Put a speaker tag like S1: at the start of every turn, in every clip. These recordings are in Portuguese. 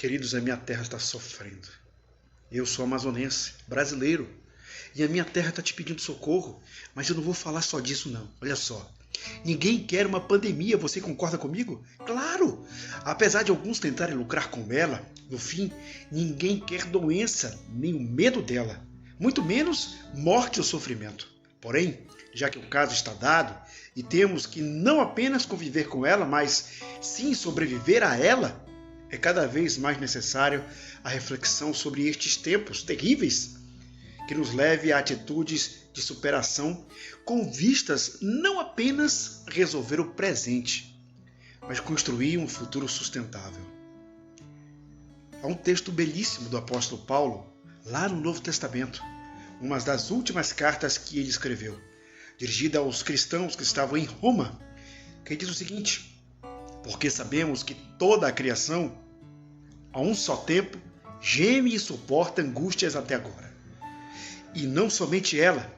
S1: Queridos, a minha terra está sofrendo. Eu sou amazonense, brasileiro, e a minha terra está te pedindo socorro, mas eu não vou falar só disso não. Olha só, ninguém quer uma pandemia, você concorda comigo? Claro! Apesar de alguns tentarem lucrar com ela, no fim, ninguém quer doença, nem o medo dela, muito menos morte ou sofrimento. Porém, já que o caso está dado, e temos que não apenas conviver com ela, mas sim sobreviver a ela, é cada vez mais necessário a reflexão sobre estes tempos terríveis que nos leve a atitudes de superação com vistas não apenas a resolver o presente, mas construir um futuro sustentável. Há um texto belíssimo do apóstolo Paulo, lá no Novo Testamento, uma das últimas cartas que ele escreveu, dirigida aos cristãos que estavam em Roma, que diz o seguinte: porque sabemos que toda a criação, a um só tempo, geme e suporta angústias até agora. E não somente ela,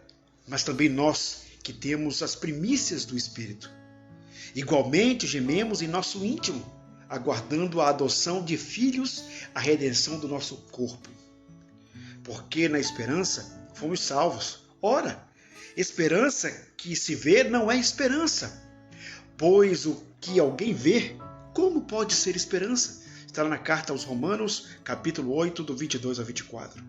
S1: mas também nós, que temos as primícias do Espírito. Igualmente gememos em nosso íntimo, aguardando a adoção de filhos, a redenção do nosso corpo. Porque na esperança fomos salvos. Ora, esperança que se vê não é esperança, pois o que alguém vê, como pode ser esperança? Está lá na carta aos Romanos, capítulo 8, do 22 a 24.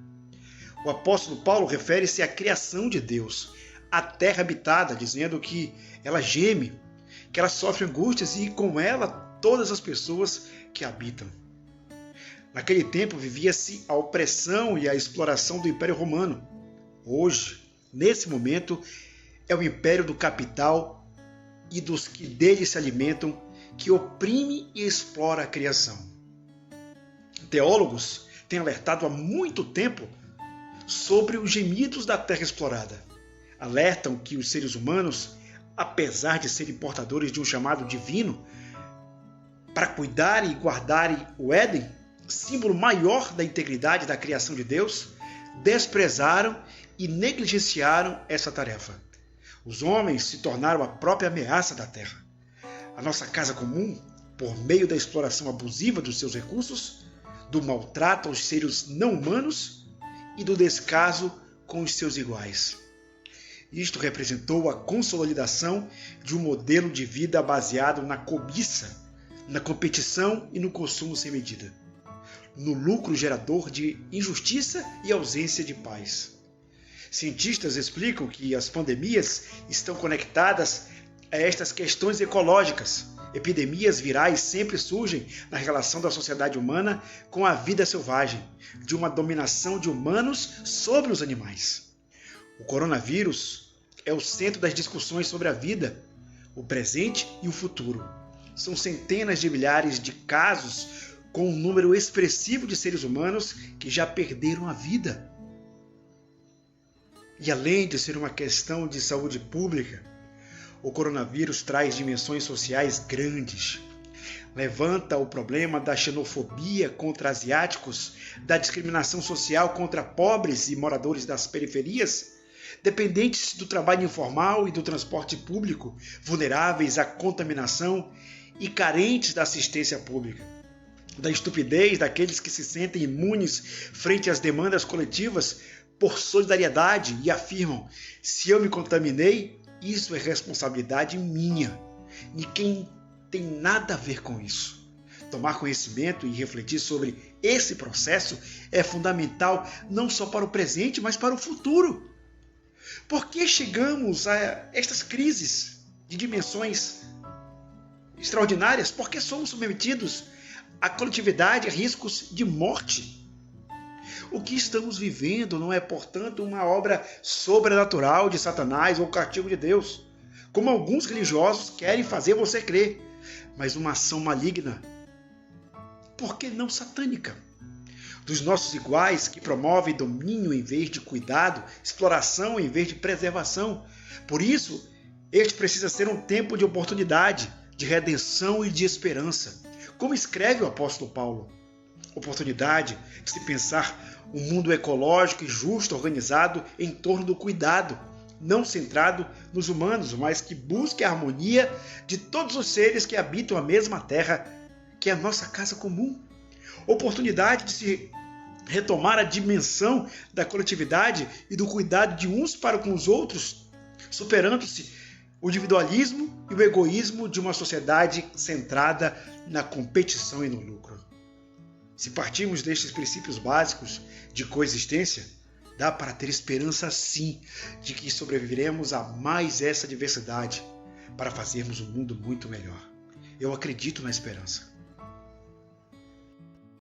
S1: O apóstolo Paulo refere-se à criação de Deus, à terra habitada, dizendo que ela geme, que ela sofre angústias e com ela todas as pessoas que habitam. Naquele tempo vivia-se a opressão e a exploração do Império Romano. Hoje, nesse momento, é o império do capital e dos que dele se alimentam que oprime e explora a criação. Teólogos têm alertado há muito tempo sobre os gemidos da terra explorada. Alertam que os seres humanos, apesar de serem portadores de um chamado divino para cuidarem e guardarem o Éden, símbolo maior da integridade da criação de Deus, desprezaram e negligenciaram essa tarefa. Os homens se tornaram a própria ameaça da terra. A nossa casa comum, por meio da exploração abusiva dos seus recursos, do maltrato aos seres não humanos e do descaso com os seus iguais. Isto representou a consolidação de um modelo de vida baseado na cobiça, na competição e no consumo sem medida, no lucro gerador de injustiça e ausência de paz. Cientistas explicam que as pandemias estão conectadas a estas questões ecológicas. Epidemias virais sempre surgem na relação da sociedade humana com a vida selvagem, de uma dominação de humanos sobre os animais. O coronavírus é o centro das discussões sobre a vida, o presente e o futuro. São centenas de milhares de casos com um número expressivo de seres humanos que já perderam a vida. E além de ser uma questão de saúde pública, o coronavírus traz dimensões sociais grandes. Levanta o problema da xenofobia contra asiáticos, da discriminação social contra pobres e moradores das periferias, dependentes do trabalho informal e do transporte público, vulneráveis à contaminação e carentes da assistência pública. Da estupidez daqueles que se sentem imunes frente às demandas coletivas por solidariedade e afirmam: se eu me contaminei, isso é responsabilidade minha. Ninguém tem nada a ver com isso. Tomar conhecimento e refletir sobre esse processo é fundamental não só para o presente, mas para o futuro. Por que chegamos a estas crises de dimensões extraordinárias? Porque somos submetidos à coletividade, a riscos de morte. O que estamos vivendo não é, portanto, uma obra sobrenatural de Satanás ou castigo de Deus, como alguns religiosos querem fazer você crer, mas uma ação maligna, por que não satânica, dos nossos iguais que promovem domínio em vez de cuidado, exploração em vez de preservação. Por isso, este precisa ser um tempo de oportunidade, de redenção e de esperança. Como escreve o apóstolo Paulo, oportunidade de se pensar um mundo ecológico e justo, organizado em torno do cuidado, não centrado nos humanos, mas que busque a harmonia de todos os seres que habitam a mesma terra, que é a nossa casa comum. oportunidade de se retomar a dimensão da coletividade e do cuidado de uns para com os outros, superando-se o individualismo e o egoísmo de uma sociedade centrada na competição e no lucro. Se partirmos destes princípios básicos de coexistência, dá para ter esperança sim de que sobreviveremos a mais essa diversidade para fazermos um mundo muito melhor. Eu acredito na esperança.